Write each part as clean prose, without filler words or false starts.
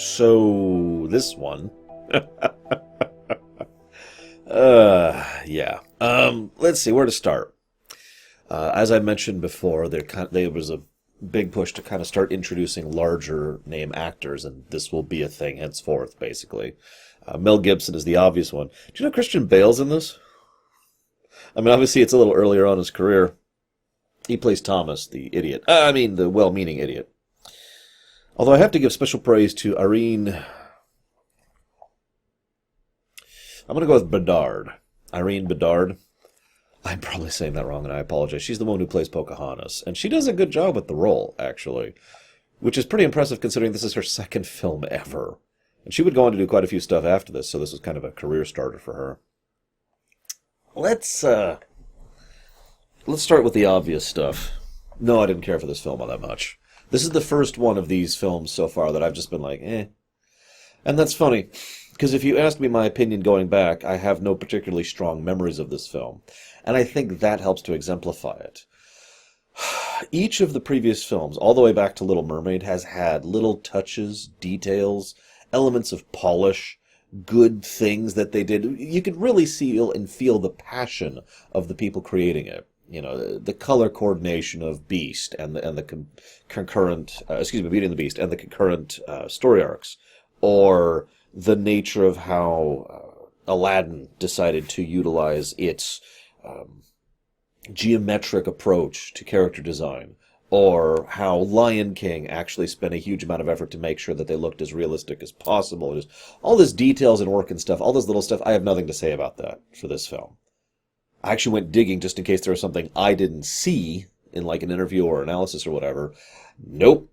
So, this one. Yeah. Let's see where to start. As I mentioned before, there was a big push to kind of start introducing larger name actors, and this will be a thing henceforth, basically. Mel Gibson is the obvious one. Do you know Christian Bale's in this? I mean, obviously it's a little earlier on in his career. He plays Thomas, the idiot. The well-meaning idiot. Although I have to give special praise to Irene... I'm going to go with Bedard. Irene Bedard. I'm probably saying that wrong, and I apologize. She's the one who plays Pocahontas, and she does a good job with the role, actually, which is pretty impressive considering this is her second film ever. And she would go on to do quite a few stuff after this, so this was kind of a career starter for her. Let's start with the obvious stuff. No, I didn't care for this film all that much. This is the first one of these films so far that I've just been like, eh. And that's funny, because if you asked me my opinion going back, I have no particularly strong memories of this film. And I think that helps to exemplify it. Each of the previous films, all the way back to Little Mermaid, has had little touches, details, elements of polish, good things that they did. You could really see and feel the passion of the people creating it. You know, the color coordination of Beast and the concurrent, Beauty and the Beast and the concurrent story arcs, or the nature of how Aladdin decided to utilize its geometric approach to character design, or how Lion King actually spent a huge amount of effort to make sure that they looked as realistic as possible. Just all this details and work and stuff, all this little stuff, I have nothing to say about that for this film. I actually went digging just in case there was something I didn't see in like an interview or analysis or whatever. Nope.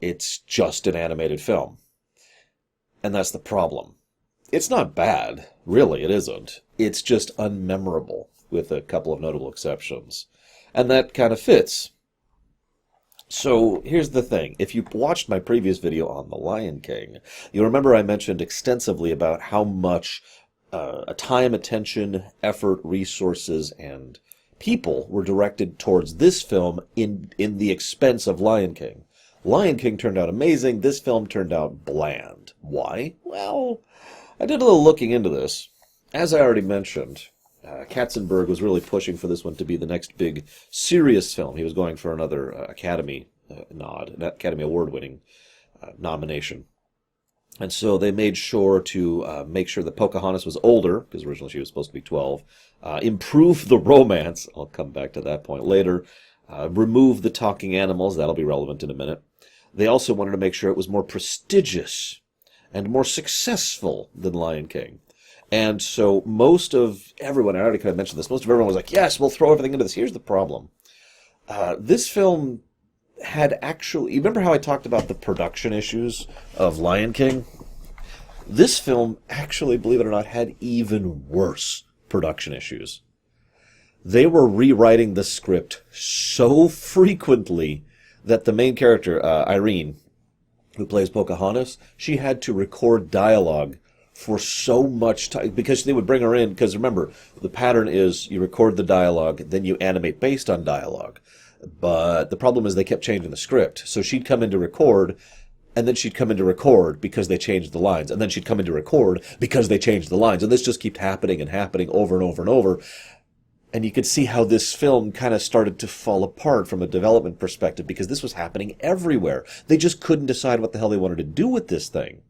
It's just an animated film. And that's the problem. It's not bad. Really, it isn't. It's just unmemorable, with a couple of notable exceptions. And that kind of fits. So, here's the thing. If you watched my previous video on The Lion King, you'll remember I mentioned extensively about how much time, attention, effort, resources, and people were directed towards this film in the expense of Lion King. Lion King turned out amazing. This film turned out bland. Why? Well, I did a little looking into this. As I already mentioned, Katzenberg was really pushing for this one to be the next big serious film. He was going for another Academy nod, an Academy Award-winning nomination. And so they made sure to make sure that Pocahontas was older, because originally she was supposed to be 12, improve the romance, I'll come back to that point later, remove the talking animals, that'll be relevant in a minute. They also wanted to make sure it was more prestigious and more successful than Lion King. And so most of everyone, I already kind of mentioned this, most of everyone was like, yes, we'll throw everything into this. Here's the problem. This film had actually... You remember how I talked about the production issues of Lion King? This film actually, believe it or not, had even worse production issues. They were rewriting the script so frequently that the main character, Irene, who plays Pocahontas, she had to record dialogue for so much time, because they would bring her in, because remember, the pattern is you record the dialogue, then you animate based on dialogue. But the problem is they kept changing the script. So she'd come in to record, and then she'd come in to record because they changed the lines, and then she'd come in to record because they changed the lines, and this just kept happening and happening over and over and over. And you could see how this film kind of started to fall apart from a development perspective, because this was happening everywhere. They just couldn't decide what the hell they wanted to do with this thing.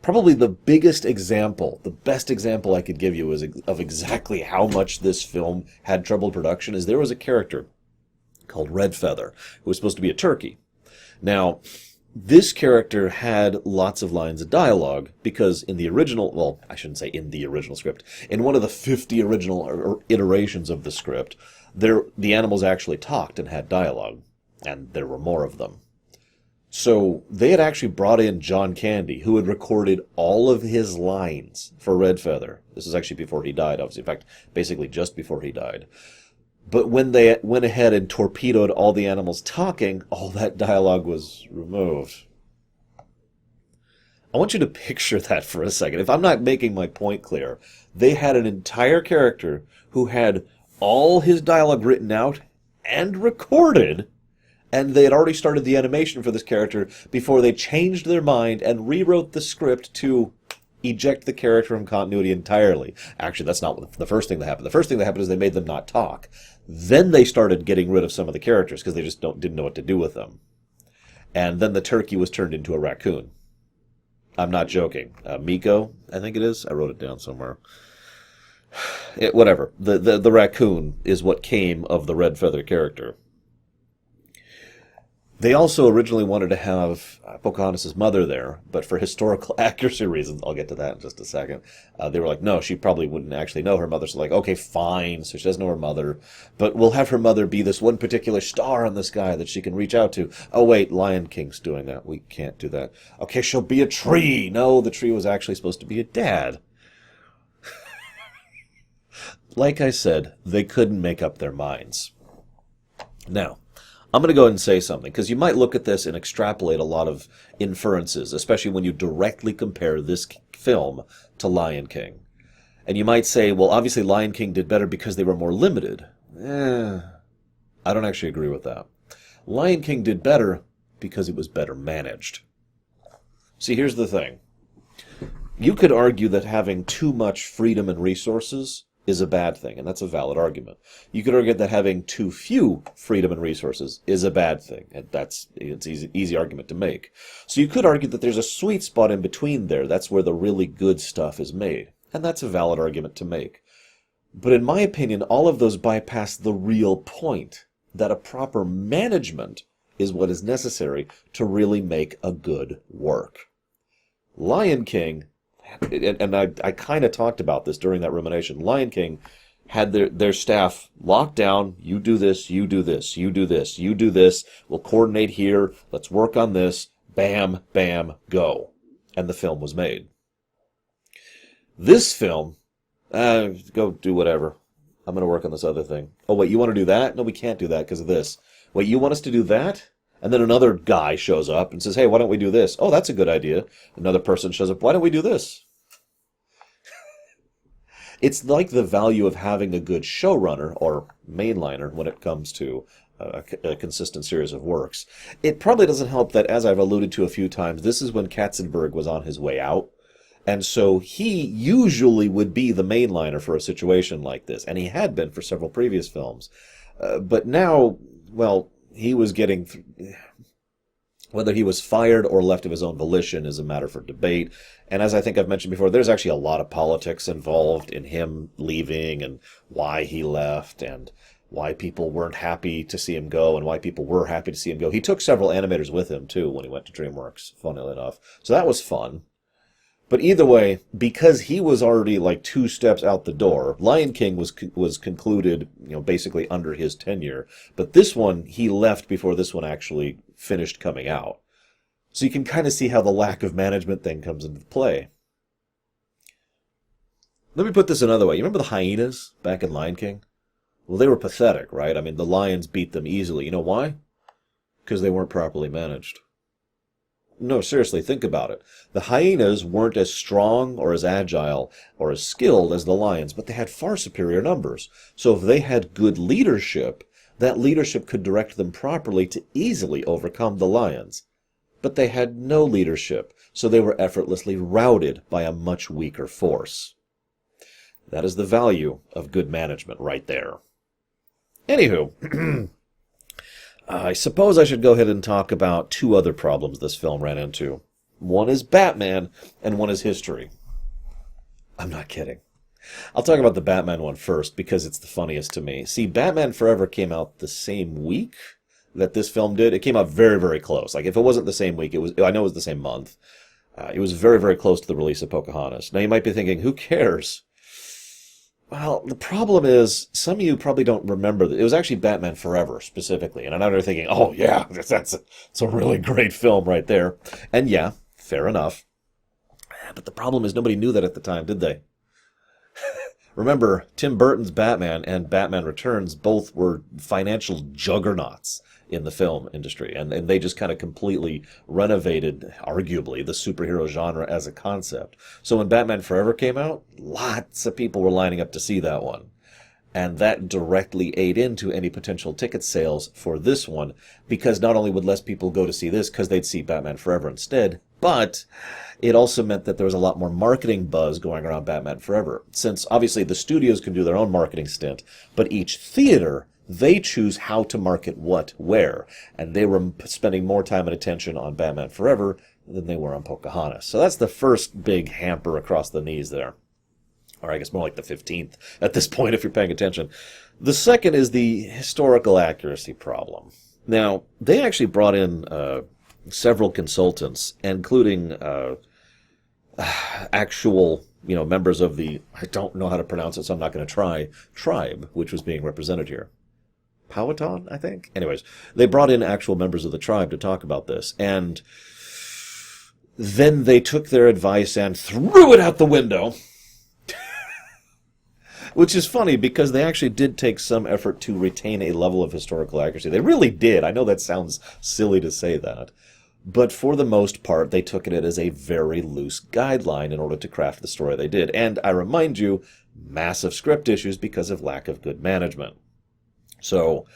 Probably the biggest example, the best example I could give you of exactly how much this film had trouble production is there was a character called Red Feather, who was supposed to be a turkey. Now, this character had lots of lines of dialogue, because in the original, well, I shouldn't say in the original script, in one of the 50 original iterations of the script, the animals actually talked and had dialogue, and there were more of them. So they had actually brought in John Candy, who had recorded all of his lines for Red Feather. This is actually before he died, obviously. In fact, basically just before he died. But when they went ahead and torpedoed all the animals talking, all that dialogue was removed. I want you to picture that for a second. If I'm not making my point clear, they had an entire character who had all his dialogue written out and recorded, And they had already started the animation for this character before they changed their mind and rewrote the script to eject the character from continuity entirely. Actually, that's not the first thing that happened. The first thing that happened is they made them not talk. Then they started getting rid of some of the characters because they just didn't know what to do with them. And then the turkey was turned into a raccoon. I'm not joking. Miko, I think it is. I wrote it down somewhere. Whatever. The raccoon is what came of the red feather character. They also originally wanted to have Pocahontas' mother there, but for historical accuracy reasons, I'll get to that in just a second, they were like, no, she probably wouldn't actually know her mother. So like, okay, fine, so she doesn't know her mother, but we'll have her mother be this one particular star in the sky that she can reach out to. Oh, wait, Lion King's doing that. We can't do that. Okay, she'll be a tree. No, the tree was actually supposed to be a dad. Like I said, they couldn't make up their minds. Now, I'm going to go ahead and say something, because you might look at this and extrapolate a lot of inferences, especially when you directly compare this film to Lion King. And you might say, well, obviously Lion King did better because they were more limited. I don't actually agree with that. Lion King did better because it was better managed. See, here's the thing. You could argue that having too much freedom and resources is a bad thing, and that's a valid argument. You could argue that having too few freedom and resources is a bad thing, and it's easy argument to make. So you could argue that there's a sweet spot in between there. That's where the really good stuff is made, and that's a valid argument to make. But in my opinion, all of those bypass the real point, that a proper management is what is necessary to really make a good work. Lion King, and I kind of talked about this during that rumination. Lion King had their staff locked down. You do this, you do this, you do this, you do this. We'll coordinate here. Let's work on this. Bam, bam, go. And the film was made. This film, go do whatever. I'm going to work on this other thing. Oh, wait, you want to do that? No, we can't do that because of this. Wait, you want us to do that? And then another guy shows up and says, hey, why don't we do this? Oh, that's a good idea. Another person shows up, why don't we do this? It's like the value of having a good showrunner or mainliner when it comes to a consistent series of works. It probably doesn't help that, as I've alluded to a few times, this is when Katzenberg was on his way out. And so he usually would be the mainliner for a situation like this. And he had been for several previous films. But now, well, he was getting... Whether he was fired or left of his own volition is a matter for debate. And as I think I've mentioned before, there's actually a lot of politics involved in him leaving and why he left and why people weren't happy to see him go and why people were happy to see him go. He took several animators with him, too, when he went to DreamWorks, funnily enough. So that was fun. But either way, because he was already like 2 steps out the door, Lion King was concluded, basically under his tenure. But this one, he left before this one actually finished coming out. So you can kind of see how the lack of management thing comes into play. Let me put this another way. You remember the hyenas back in Lion King? Well, they were pathetic, right? I mean, the lions beat them easily. You know why? Because they weren't properly managed. No, seriously, think about it. The hyenas weren't as strong or as agile or as skilled as the lions, but they had far superior numbers. So if they had good leadership, that leadership could direct them properly to easily overcome the lions. But they had no leadership, so they were effortlessly routed by a much weaker force. That is the value of good management right there. Anywho, I suppose I should go ahead and talk about 2 other problems this film ran into. One is Batman, and one is history. I'm not kidding. I'll talk about the Batman one first, because it's the funniest to me. See, Batman Forever came out the same week that this film did. It came out very, very close. Like, if it wasn't the same week, I know it was the same month. It was very, very close to the release of Pocahontas. Now, you might be thinking, who cares? Well, the problem is, some of you probably don't remember that it was actually Batman Forever, specifically. And I know you're thinking, oh, yeah, that's a really great film right there. And yeah, fair enough. But the problem is nobody knew that at the time, did they? Remember, Tim Burton's Batman and Batman Returns both were financial juggernauts in the film industry. And they just kind of completely renovated, arguably, the superhero genre as a concept. So when Batman Forever came out, lots of people were lining up to see that one. And that directly ate into any potential ticket sales for this one, because not only would less people go to see this because they'd see Batman Forever instead, but it also meant that there was a lot more marketing buzz going around Batman Forever. Since obviously the studios can do their own marketing stint, but each theater, they choose how to market what, where. And they were spending more time and attention on Batman Forever than they were on Pocahontas. So that's the first big hamper across the knees there. Or I guess more like the 15th at this point if you're paying attention. The second is the historical accuracy problem. Now, they actually brought in several consultants, including actual, members of the, I don't know how to pronounce it, so I'm not going to try, tribe, which was being represented here. Powhatan, I think? Anyways, they brought in actual members of the tribe to talk about this, and then they took their advice and threw it out the window. Which is funny because they actually did take some effort to retain a level of historical accuracy. They really did. I know that sounds silly to say that. But for the most part, they took it as a very loose guideline in order to craft the story they did. And I remind you, massive script issues because of lack of good management. So,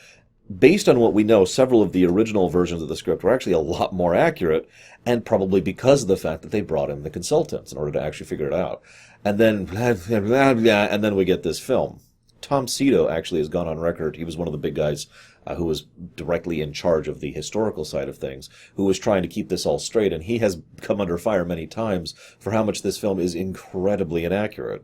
based on what we know, several of the original versions of the script were actually a lot more accurate, and probably because of the fact that they brought in the consultants in order to actually figure it out. And then, and then we get this film. Tom Cito actually has gone on record. He was one of the big guys who was directly in charge of the historical side of things, who was trying to keep this all straight, and he has come under fire many times for how much this film is incredibly inaccurate.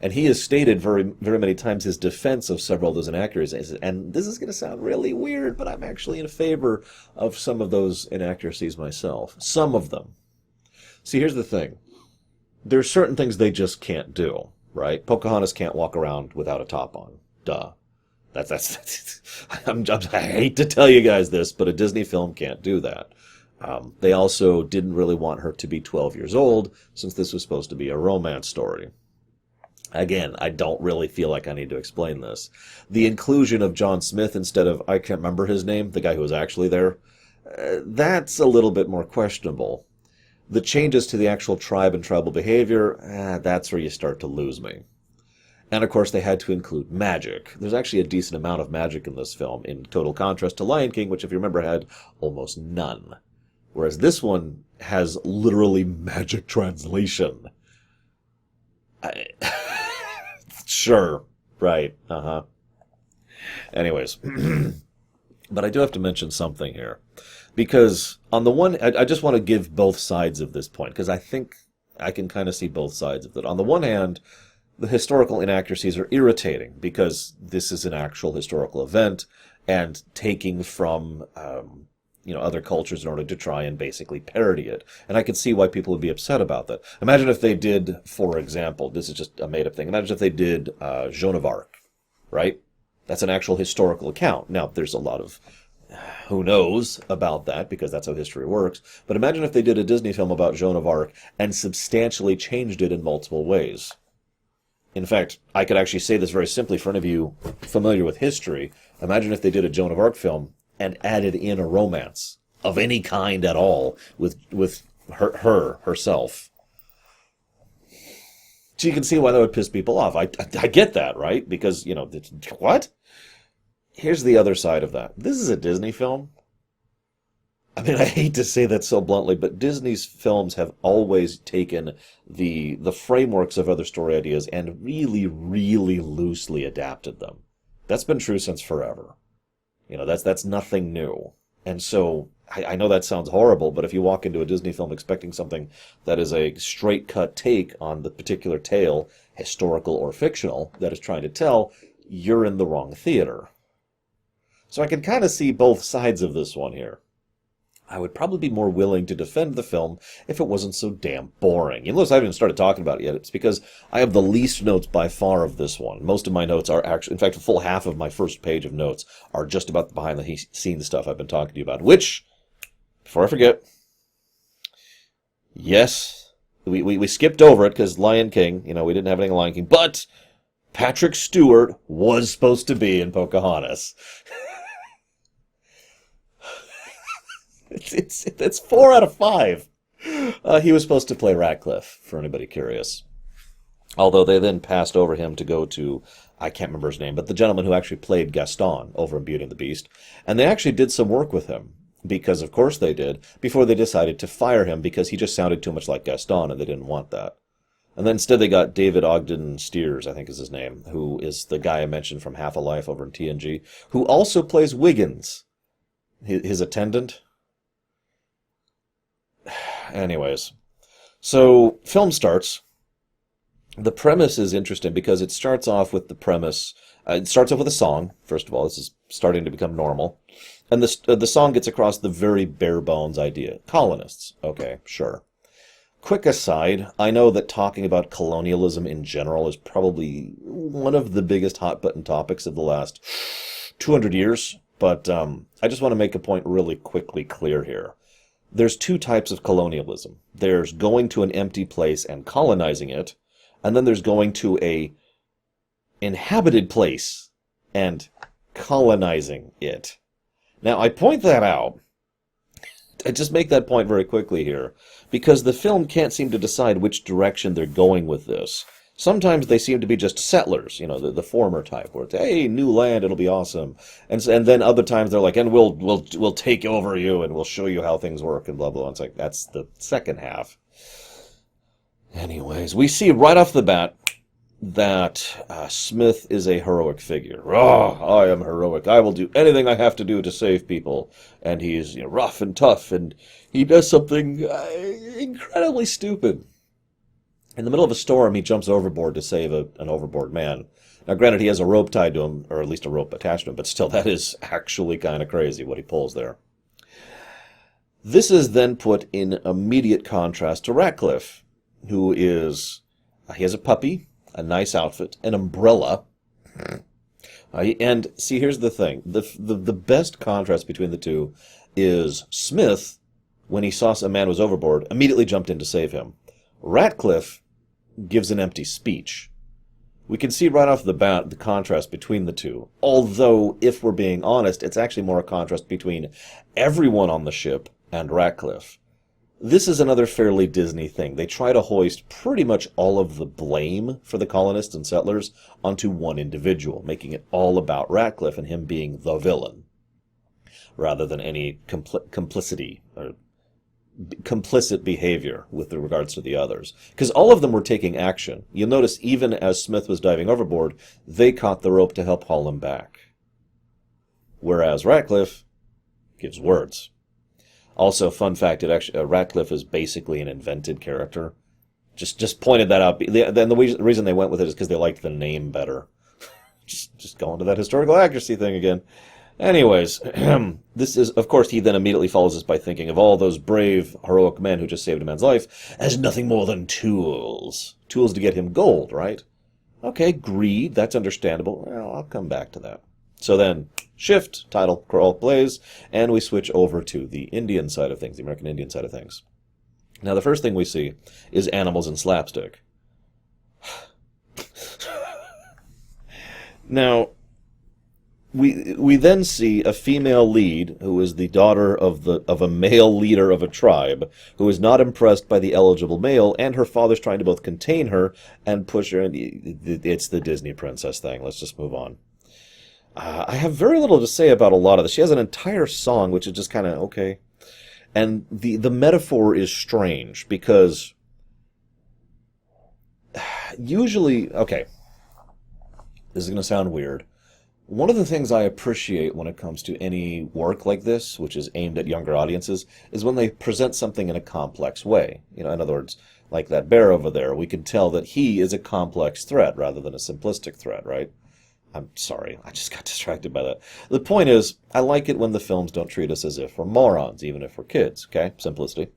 And he has stated very, very many times his defense of several of those inaccuracies. And this is going to sound really weird, but I'm actually in favor of some of those inaccuracies myself. Some of them. See, here's the thing. There's certain things they just can't do, right? Pocahontas can't walk around without a top on. Duh. That's I hate to tell you guys this, but a Disney film can't do that. They also didn't really want her to be 12 years old, since this was supposed to be a romance story. Again, I don't really feel like I need to explain this. The inclusion of John Smith instead of, I can't remember his name, the guy who was actually there, that's a little bit more questionable. The changes to the actual tribe and tribal behavior, that's where you start to lose me. And of course they had to include magic. There's actually a decent amount of magic in this film, in total contrast to Lion King, which if you remember had almost none. Whereas this one has literally magic translation. Sure, right, Anyways, but I do have to mention something here. Because on the one, I just want to give both sides of this point, because I think I can kind of see both sides of it. On the one hand, the historical inaccuracies are irritating, because this is an actual historical event, and taking from other cultures in order to try and basically parody it. And I can see why people would be upset about that. Imagine if they did, for example, this is just a made-up thing, imagine if they did Joan of Arc, right? That's an actual historical account. Now, there's a lot of who knows about that, because that's how history works. But imagine if they did a Disney film about Joan of Arc and substantially changed it in multiple ways. In fact, I could actually say this very simply for any of you familiar with history. Imagine if they did a Joan of Arc film and added in a romance of any kind at all with herself. So you can see why that would piss people off. I get that, right? Because, what? Here's the other side of that. This is a Disney film. I mean, I hate to say that so bluntly, but Disney's films have always taken the frameworks of other story ideas and really, really loosely adapted them. That's been true since forever. That's nothing new. And so, I know that sounds horrible, but if you walk into a Disney film expecting something that is a straight-cut take on the particular tale, historical or fictional, that is trying to tell, you're in the wrong theater. So I can kind of see both sides of this one here. I would probably be more willing to defend the film if it wasn't so damn boring. You notice I haven't even started talking about it yet. It's because I have the least notes by far of this one. Most of my notes are actually, in fact, a full half of my first page of notes are just about the behind-the-scenes stuff I've been talking to you about. Which, before I forget, yes, we skipped over it because Lion King, we didn't have anything Lion King, but Patrick Stewart was supposed to be in Pocahontas. It's 4 out of 5. He was supposed to play Ratcliffe, for anybody curious. Although they then passed over him to go to I can't remember his name, but the gentleman who actually played Gaston over in Beauty and the Beast. And they actually did some work with him, because of course they did, before they decided to fire him because he just sounded too much like Gaston and they didn't want that. And then instead they got David Ogden Stiers, I think is his name, who is the guy I mentioned from Half a Life over in TNG, who also plays Wiggins, his attendant. Anyways, so film starts. The premise is interesting because it starts off with the premise. It starts off with a song, first of all. This is starting to become normal. And the song gets across the very bare bones idea. Colonists. Okay, sure. Quick aside, I know that talking about colonialism in general is probably one of the biggest hot-button topics of the last 200 years, but I just want to make a point really quickly clear here. There's two types of colonialism. There's going to an empty place and colonizing it, and then there's going to a inhabited place and colonizing it. Now, I point that out. I just make that point very quickly here, because the film can't seem to decide which direction they're going with this. Sometimes they seem to be just settlers, the former type, where it's, hey, new land, it'll be awesome. And then other times they're like, and we'll take over you, and we'll show you how things work, and blah, blah, blah. It's like, that's the second half. Anyways, we see right off the bat that Smith is a heroic figure. Oh, I am heroic. I will do anything I have to do to save people. And he's rough and tough, and he does something incredibly stupid. In the middle of a storm, he jumps overboard to save an overboard man. Now, granted, he has a rope tied to him, or at least a rope attached to him, but still, that is actually kind of crazy what he pulls there. This is then put in immediate contrast to Ratcliffe, who is... he has a puppy, a nice outfit, an umbrella. And see, here's the thing. The best contrast between the two is Smith, when he saw a man was overboard, immediately jumped in to save him. Ratcliffe gives an empty speech. We can see right off the bat the contrast between the two. Although, if we're being honest, it's actually more a contrast between everyone on the ship and Ratcliffe. This is another fairly Disney thing. They try to hoist pretty much all of the blame for the colonists and settlers onto one individual, making it all about Ratcliffe and him being the villain, rather than any complicity or complicit behavior with regards to the others. Because all of them were taking action. You'll notice even as Smith was diving overboard, they caught the rope to help haul him back. Whereas Ratcliffe gives words. Also, fun fact, Ratcliffe is basically an invented character. Just pointed that out. Then the reason they went with it is because they liked the name better. just going to that historical accuracy thing again. Anyways, this is, of course, he then immediately follows this by thinking of all those brave, heroic men who just saved a man's life as nothing more than tools. Tools to get him gold, right? Okay, greed, that's understandable. Well, I'll come back to that. So then, shift, title, crawl, plays, and we switch over to the Indian side of things, the American Indian side of things. Now, the first thing we see is animals and slapstick. Now, we then see a female lead who is the daughter of a male leader of a tribe who is not impressed by the eligible male, and her father's trying to both contain her and push her. It's the Disney princess thing. Let's just move on. I have very little to say about a lot of this. She has an entire song, which is just kind of okay. And the metaphor is strange, because usually, okay, this is going to sound weird. One of the things I appreciate when it comes to any work like this, which is aimed at younger audiences, is when they present something in a complex way. In other words, like that bear over there, we can tell that he is a complex threat rather than a simplistic threat, right? I'm sorry, I just got distracted by that. The point is, I like it when the films don't treat us as if we're morons, even if we're kids, okay? Simplicity.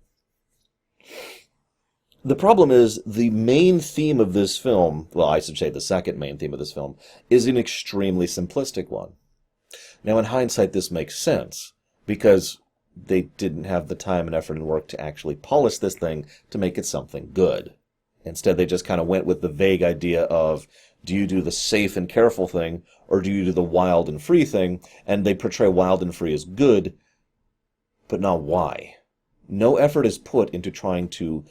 The problem is, the main theme of this film, well, I should say the second main theme of this film, is an extremely simplistic one. Now, in hindsight, this makes sense, because they didn't have the time and effort and work to actually polish this thing to make it something good. Instead, they just kind of went with the vague idea of, do you do the safe and careful thing, or do you do the wild and free thing? And they portray wild and free as good, but not why. No effort is put into trying to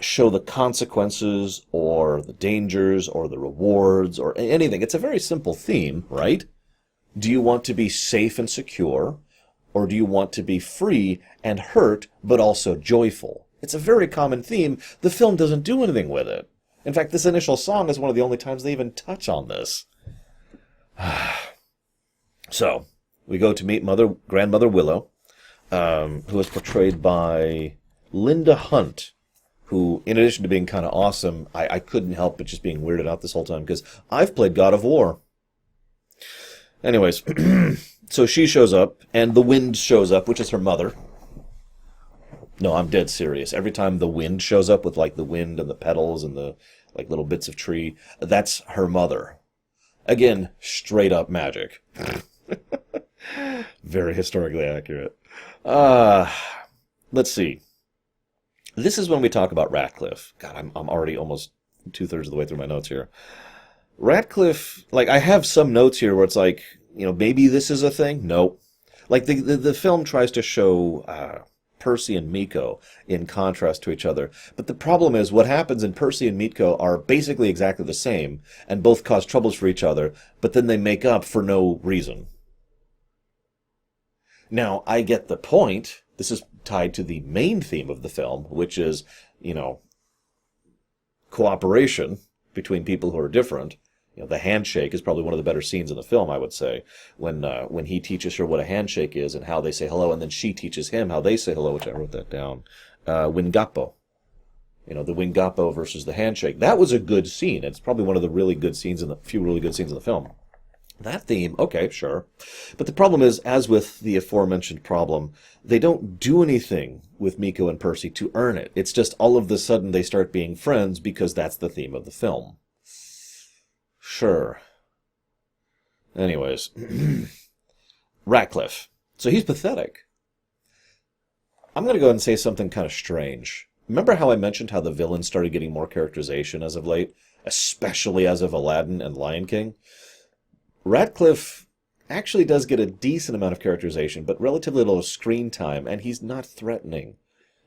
show the consequences or the dangers or the rewards or anything. It's a very simple theme, right? Do you want to be safe and secure, or do you want to be free and hurt, but also joyful? It's a very common theme. The film doesn't do anything with it. In fact, this initial song is one of the only times they even touch on this. So, we go to meet Grandmother Willow, who is portrayed by Linda Hunt, who, in addition to being kind of awesome, I couldn't help but just being weirded out this whole time, because I've played God of War. Anyways, so she shows up, and the wind shows up, which is her mother. No, I'm dead serious. Every time the wind shows up with, like, the wind and the petals and the, like, little bits of tree, that's her mother. Again, straight up magic. Very historically accurate. Let's see. This is when we talk about Ratcliffe. God, I'm already almost 2/3 of the way through my notes here. Ratcliffe, like, I have some notes here where it's like, maybe this is a thing. Nope. Like, the film tries to show Percy and Miko in contrast to each other. But the problem is, what happens in Percy and Miko are basically exactly the same, and both cause troubles for each other, but then they make up for no reason. Now, I get the point. This is tied to the main theme of the film, which is, cooperation between people who are different. The handshake is probably one of the better scenes in the film, I would say, when he teaches her what a handshake is and how they say hello, and then she teaches him how they say hello, which I wrote that down. Wingapo. The Wingapo versus the handshake. That was a good scene. It's probably one of the really good scenes few really good scenes in the film. That theme, okay, sure. But the problem is, as with the aforementioned problem, they don't do anything with Miko and Percy to earn it. It's just all of a sudden they start being friends because that's the theme of the film. Sure. Anyways. Ratcliffe. So he's pathetic. I'm going to go ahead and say something kind of strange. Remember how I mentioned how the villains started getting more characterization as of late? Especially as of Aladdin and Lion King? Ratcliffe actually does get a decent amount of characterization, but relatively little screen time, and he's not threatening.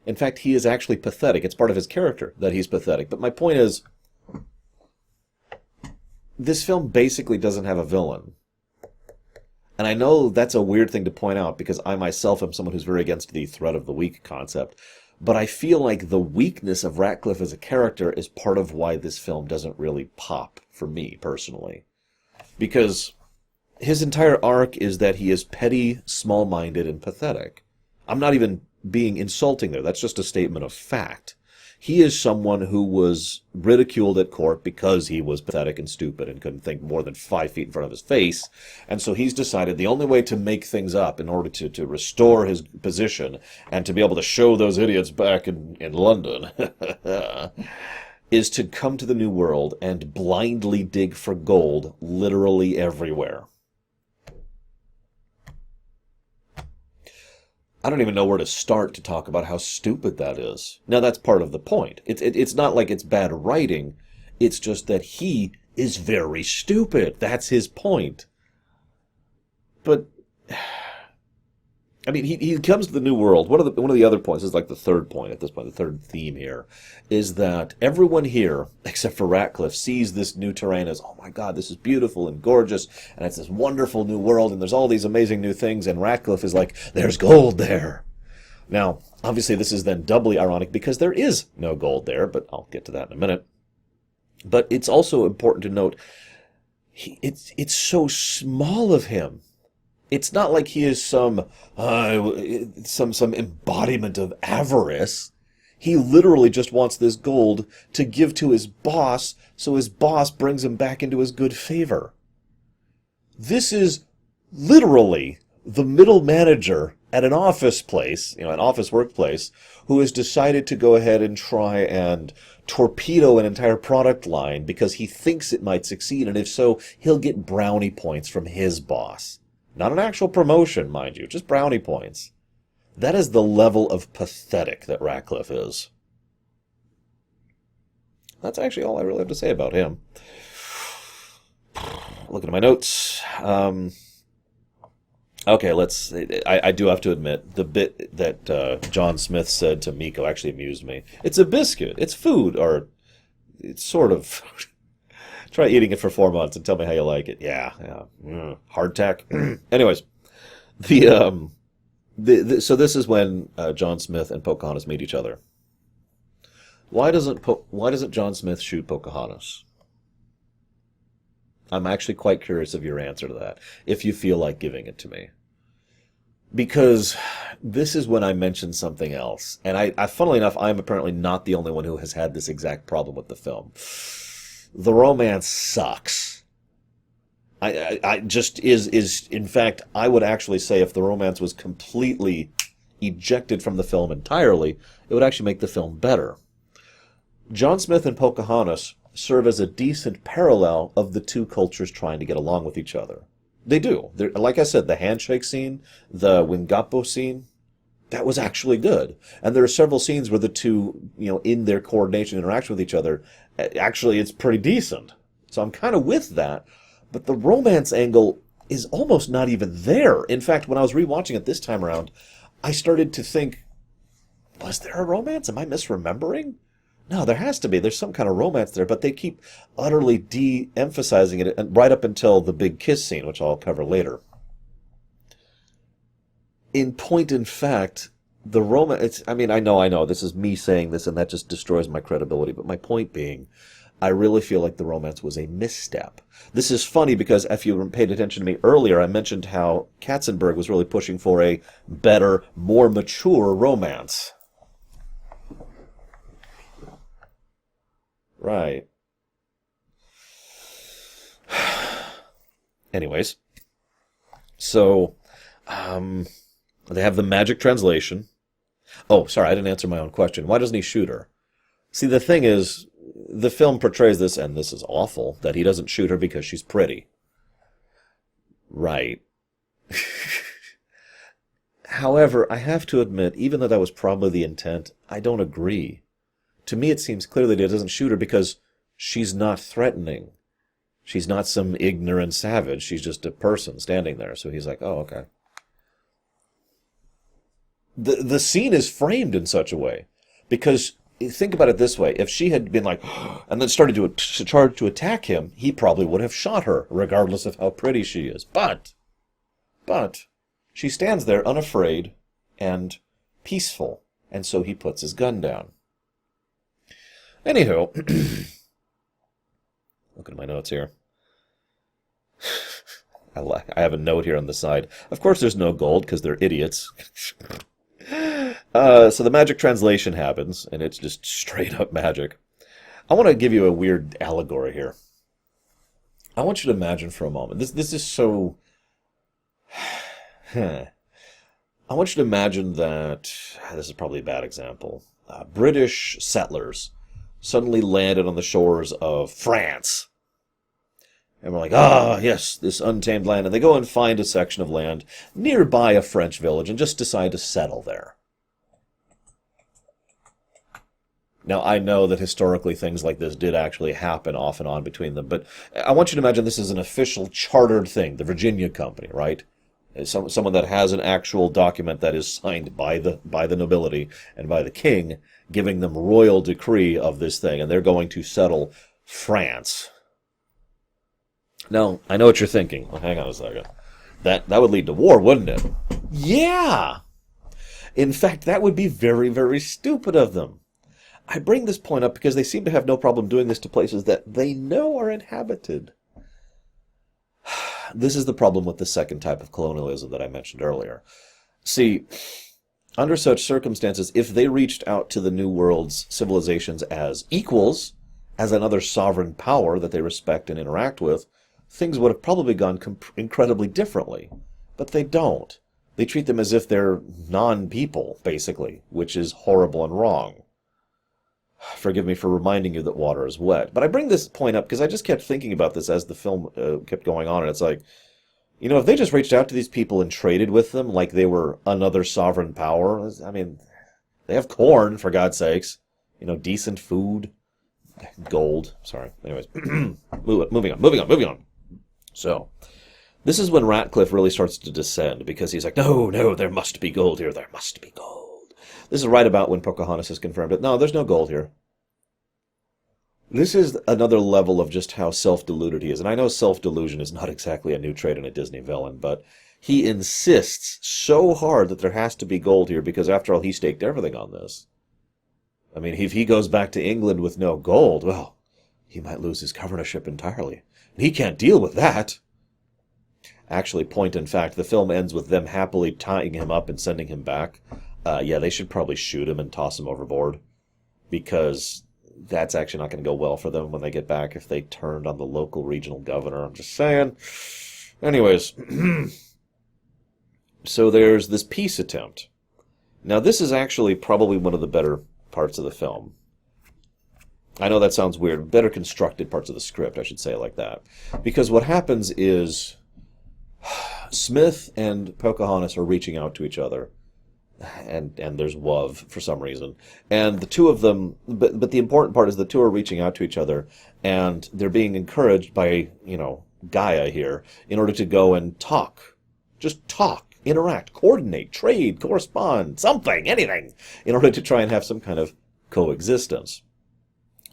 In fact, he is actually pathetic. It's part of his character that he's pathetic. But my point is, this film basically doesn't have a villain. And I know that's a weird thing to point out, because I myself am someone who's very against the threat of the weak concept. But I feel like the weakness of Ratcliffe as a character is part of why this film doesn't really pop for me, personally. Because his entire arc is that he is petty, small-minded, and pathetic. I'm not even being insulting there. That's just a statement of fact. He is someone who was ridiculed at court because he was pathetic and stupid and couldn't think more than 5 feet in front of his face. And so he's decided the only way to make things up in order to restore his position and to be able to show those idiots back in London is to come to the New World and blindly dig for gold literally everywhere. I don't even know where to start to talk about how stupid that is. Now, that's part of the point. It's not like it's bad writing. It's just that he is very stupid. That's his point. But, I mean, he comes to the New World. One of the other points, is like the third point at this point, the third theme here, is that everyone here, except for Ratcliffe, sees this new terrain as, oh my God, this is beautiful and gorgeous, and it's this wonderful new world, and there's all these amazing new things, and Ratcliffe is like, there's gold there. Now, obviously this is then doubly ironic because there is no gold there, but I'll get to that in a minute. But it's also important to note, it's so small of him. It's not like he is some embodiment of avarice. He literally just wants this gold to give to his boss, so his boss brings him back into his good favor. This is literally the middle manager at an office place, an office workplace, who has decided to go ahead and try and torpedo an entire product line because he thinks it might succeed, and if so, he'll get brownie points from his boss. Not an actual promotion, mind you, just brownie points. That is the level of pathetic that Ratcliffe is. That's actually all I really have to say about him. Looking at my notes. Okay, let's. I do have to admit, the bit that John Smith said to Miko actually amused me. It's a biscuit. It's food, or it's sort of. Try eating it for 4 months and tell me how you like it. Yeah, yeah. Hardtack. Anyways, the so this is when John Smith and Pocahontas meet each other. Why doesn't John Smith shoot Pocahontas? I'm actually quite curious of your answer to that, if you feel like giving it to me. Because this is when I mentioned something else. And funnily enough, I'm apparently not the only one who has had this exact problem with the film. The romance sucks. I just is, in fact, I would actually say if the romance was completely ejected from the film entirely, it would actually make the film better. John Smith and Pocahontas serve as a decent parallel of the two cultures trying to get along with each other. They do. Like I said, the handshake scene, the Wingapo scene, that was actually good. And there are several scenes where the two, in their coordination interaction with each other, actually it's pretty decent. So I'm kind of with that. But the romance angle is almost not even there. In fact, when I was rewatching it this time around, I started to think, was there a romance? Am I misremembering? No, there has to be. There's some kind of romance there, but they keep utterly de-emphasizing it right up until the big kiss scene, which I'll cover later. In point and fact, the romance, I know, this is me saying this and that just destroys my credibility, but my point being, I really feel like the romance was a misstep. This is funny because if you paid attention to me earlier, I mentioned how Katzenberg was really pushing for a better, more mature romance. Right. Anyways, so they have the magic translation. Oh, sorry, I didn't answer my own question. Why doesn't he shoot her? See, the thing is, the film portrays this, and this is awful, that he doesn't shoot her because she's pretty. Right. However, I have to admit, even though that was probably the intent, I don't agree. To me, it seems clear that he doesn't shoot her because she's not threatening. She's not some ignorant savage. She's just a person standing there. So he's like, oh, okay. The scene is framed in such a way because think about it this way. If she had been like, and then started to attack him, he probably would have shot her, regardless of how pretty she is. But, she stands there unafraid and peaceful. And so he puts his gun down. Anywho, look at my notes here. I have a note here on the side. Of course there's no gold, because they're idiots. So the magic translation happens, and it's just straight up magic. I want to give you a weird allegory here. I want you to imagine for a moment. This is so... I want you to imagine that... This is probably a bad example. British settlers suddenly landed on the shores of France. And we're like, yes, this untamed land. And they go and find a section of land nearby a French village and just decide to settle there. Now, I know that historically things like this did actually happen off and on between them, but I want you to imagine this is an official chartered thing, the Virginia Company, right? Someone that has an actual document that is signed by the nobility and by the king, giving them royal decree of this thing, and they're going to settle France. Now, I know what you're thinking. Well, hang on a second. That would lead to war, wouldn't it? Yeah! In fact, that would be very, very stupid of them. I bring this point up because they seem to have no problem doing this to places that they know are inhabited. This is the problem with the second type of colonialism that I mentioned earlier. See, under such circumstances, if they reached out to the New World's civilizations as equals, as another sovereign power that they respect and interact with, things would have probably gone incredibly differently. But they don't. They treat them as if they're non-people, basically, which is horrible and wrong. Forgive me for reminding you that water is wet. But I bring this point up because I just kept thinking about this as the film kept going on. And it's like, if they just reached out to these people and traded with them like they were another sovereign power, I mean, they have corn, for God's sakes. Decent food. Gold. Sorry. Anyways, moving on. So, This is when Ratcliffe really starts to descend, because he's like, no, no, there must be gold here, there must be gold. This is right about when Pocahontas has confirmed it. No, there's no gold here. This is another level of just how self-deluded he is. And I know self-delusion is not exactly a new trait in a Disney villain, but he insists so hard that there has to be gold here, because after all, he staked everything on this. I mean, if he goes back to England with no gold, well, he might lose his governorship entirely. And he can't deal with that. Actually, point in fact, the film ends with them happily tying him up and sending him back. Yeah, they should probably shoot him and toss him overboard, because that's actually not going to go well for them when they get back if they turned on the local regional governor. I'm just saying. Anyways, so there's this peace attempt. Now, this is actually probably one of the better parts of the film. I know that sounds weird. Better constructed parts of the script, I should say it like that. Because what happens is Smith and Pocahontas are reaching out to each other, and there's Wov for some reason, and the two of them. But the important part is the two are reaching out to each other, and they're being encouraged by Gaia here in order to go and talk, just talk, interact, coordinate, trade, correspond, something, anything, in order to try and have some kind of coexistence.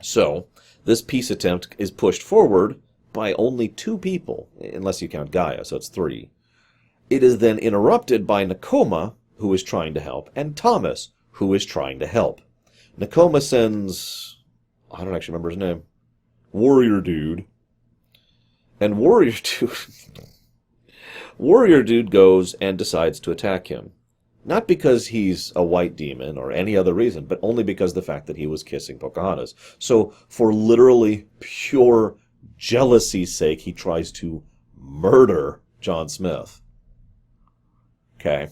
So this peace attempt is pushed forward by only two people, unless you count Gaia, so it's three. It is then interrupted by Nakoma, who is trying to help, and Thomas, who is trying to help. Nakoma sends, I don't actually remember his name, Warrior Dude. And Warrior Dude goes and decides to attack him. Not because he's a white demon or any other reason, but only because of the fact that he was kissing Pocahontas. So for literally pure jealousy's sake, he tries to murder John Smith. Okay.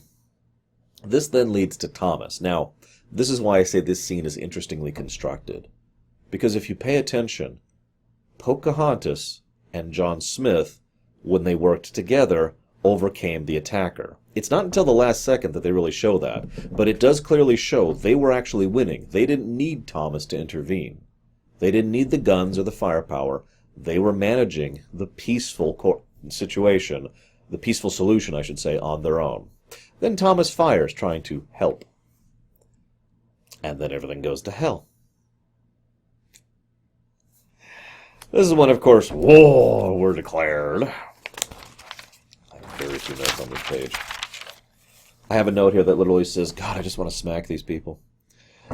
This then leads to Thomas. Now, this is why I say this scene is interestingly constructed. Because if you pay attention, Pocahontas and John Smith, when they worked together, overcame the attacker. It's not until the last second that they really show that, but it does clearly show they were actually winning. They didn't need Thomas to intervene. They didn't need the guns or the firepower. They were managing the peaceful situation, the peaceful solution, I should say, on their own. Then Thomas fires, trying to help. And then everything goes to hell. This is when, of course, war were declared. I have very few notes on this page. I have a note here that literally says, God, I just want to smack these people.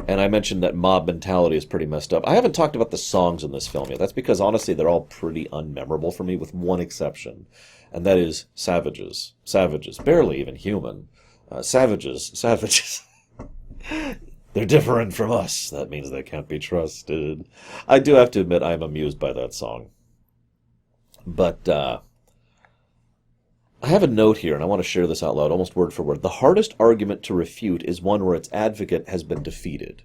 And I mentioned that mob mentality is pretty messed up. I haven't talked about the songs in this film yet. That's because, honestly, they're all pretty unmemorable for me, with one exception. And that is Savages. Savages. Barely even human. Savages. Savages. They're different from us. That means they can't be trusted. I do have to admit I'm amused by that song. But I have a note here, and I want to share this out loud, almost word for word. The hardest argument to refute is one where its advocate has been defeated.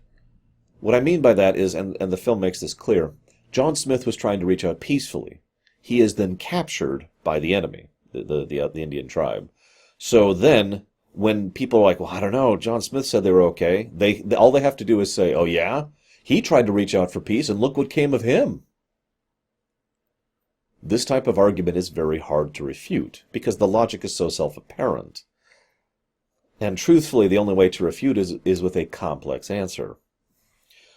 What I mean by that is, and the film makes this clear, John Smith was trying to reach out peacefully. He is then captured by the enemy, the Indian tribe. So then, when people are like, well, I don't know, John Smith said they were okay, all they have to do is say, oh yeah? He tried to reach out for peace, and look what came of him. This type of argument is very hard to refute, because the logic is so self-apparent. And truthfully, the only way to refute is with a complex answer.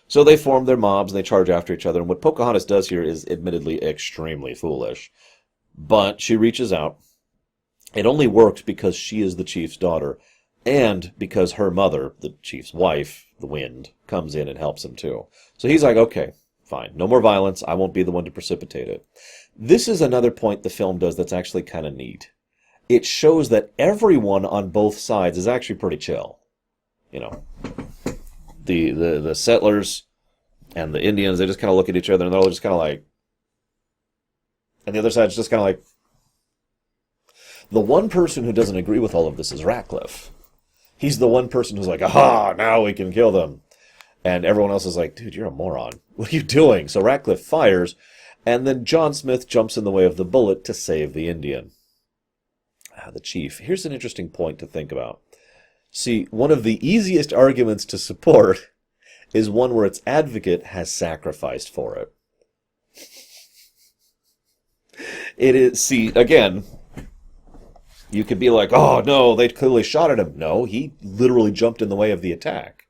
So they form their mobs, and they charge after each other, and what Pocahontas does here is admittedly extremely foolish. But she reaches out. It only works because she is the chief's daughter, and because her mother, the chief's wife, the Wind, comes in and helps him too. So he's like, okay, fine, no more violence, I won't be the one to precipitate it. This is another point the film does that's actually kind of neat. It shows that everyone on both sides is actually pretty chill. The settlers and the Indians, they just kind of look at each other and they're all just kind of like, and the other side's just kind of like, the one person who doesn't agree with all of this is Ratcliffe. He's the one person who's like, aha, now we can kill them. And everyone else is like, dude, you're a moron. What are you doing? So Ratcliffe fires, and then John Smith jumps in the way of the bullet to save the Indian. The chief. Here's an interesting point to think about. See, one of the easiest arguments to support is one where its advocate has sacrificed for it. It is, see, again, You could be like, oh, no, they clearly shot at him. No, he literally jumped in the way of the attack.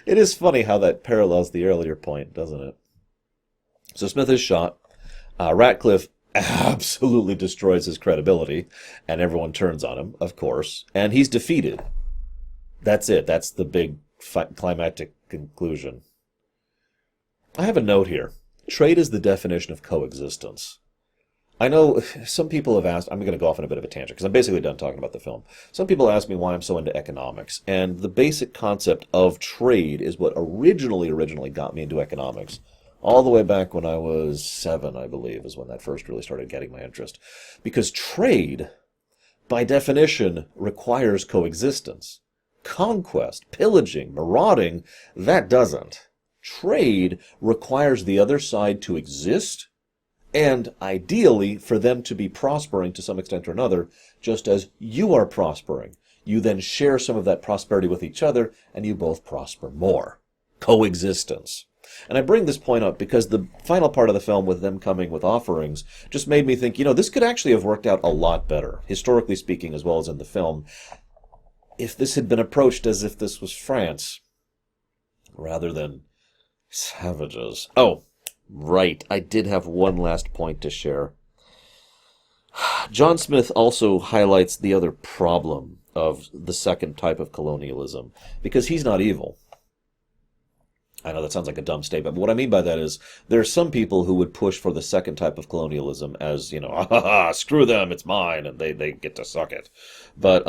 It is funny how that parallels the earlier point, doesn't it? So Smith is shot. Ratcliffe absolutely destroys his credibility, and everyone turns on him, of course, and he's defeated. That's it. That's the big climactic conclusion. I have a note here. Trade is the definition of coexistence. I know some people have asked, I'm going to go off on a bit of a tangent because I'm basically done talking about the film. Some people ask me why I'm so into economics, and the basic concept of trade is what originally got me into economics. All the way back when I was 7, I believe, is when that first really started getting my interest. Because trade, by definition, requires coexistence. Conquest, pillaging, marauding, that doesn't. Trade requires the other side to exist, and ideally for them to be prospering to some extent or another, just as you are prospering. You then share some of that prosperity with each other, and you both prosper more. Coexistence. And I bring this point up because the final part of the film with them coming with offerings just made me think, this could actually have worked out a lot better, historically speaking, as well as in the film, if this had been approached as if this was France, rather than savages. Oh, right, I did have one last point to share. John Smith also highlights the other problem of the second type of colonialism, because he's not evil. I know that sounds like a dumb statement, but what I mean by that is there are some people who would push for the second type of colonialism as, screw them, it's mine, and they get to suck it. But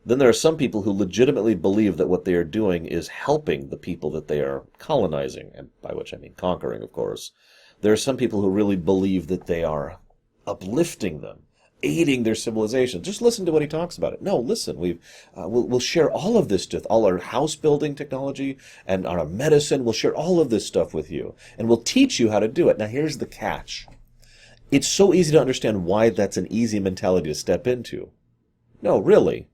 then there are some people who legitimately believe that what they are doing is helping the people that they are colonizing, and by which I mean conquering, of course. There are some people who really believe that they are uplifting them, aiding their civilization. Just listen to what he talks about it. No, listen, we'll share all of this stuff, all our house building technology and our medicine. We'll share all of this stuff with you, and we'll teach you how to do it. Now, here's the catch. It's so easy to understand why that's an easy mentality to step into. No, really.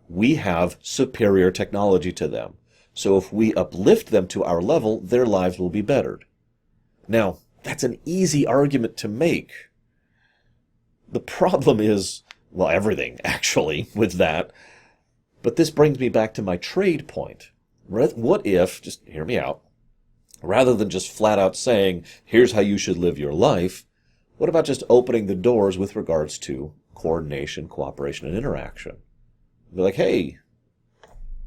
We have superior technology to them. So if we uplift them to our level, their lives will be bettered. Now, that's an easy argument to make. The problem is, well, everything, actually, with that. But this brings me back to my trade point. What if, just hear me out, rather than just flat out saying, here's how you should live your life, what about just opening the doors with regards to coordination, cooperation, and interaction? Be like, hey,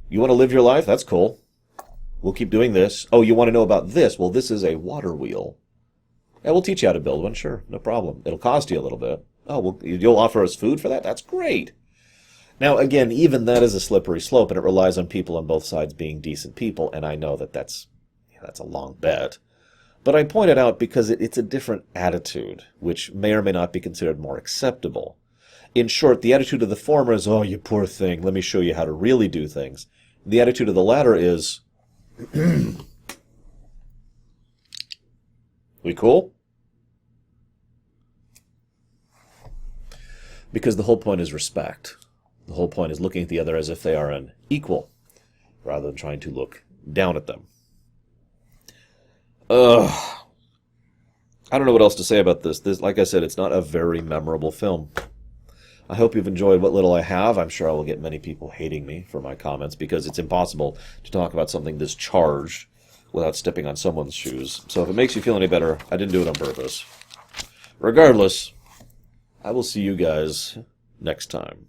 you want to live your life? That's cool. We'll keep doing this. Oh, you want to know about this? Well, this is a water wheel. Yeah, we'll teach you how to build one. Sure, no problem. It'll cost you a little bit. Oh, well, you'll offer us food for that? That's great. Now, again, even that is a slippery slope, and it relies on people on both sides being decent people, and I know that that's a long bet. But I point it out because it's a different attitude, which may or may not be considered more acceptable. In short, the attitude of the former is, oh, you poor thing, let me show you how to really do things. The attitude of the latter is, we cool? Because the whole point is respect. The whole point is looking at the other as if they are an equal, rather than trying to look down at them. I don't know what else to say about this. Like I said, it's not a very memorable film. I hope you've enjoyed what little I have. I'm sure I will get many people hating me for my comments, because it's impossible to talk about something this charged without stepping on someone's shoes. So if it makes you feel any better, I didn't do it on purpose. Regardless, I will see you guys next time.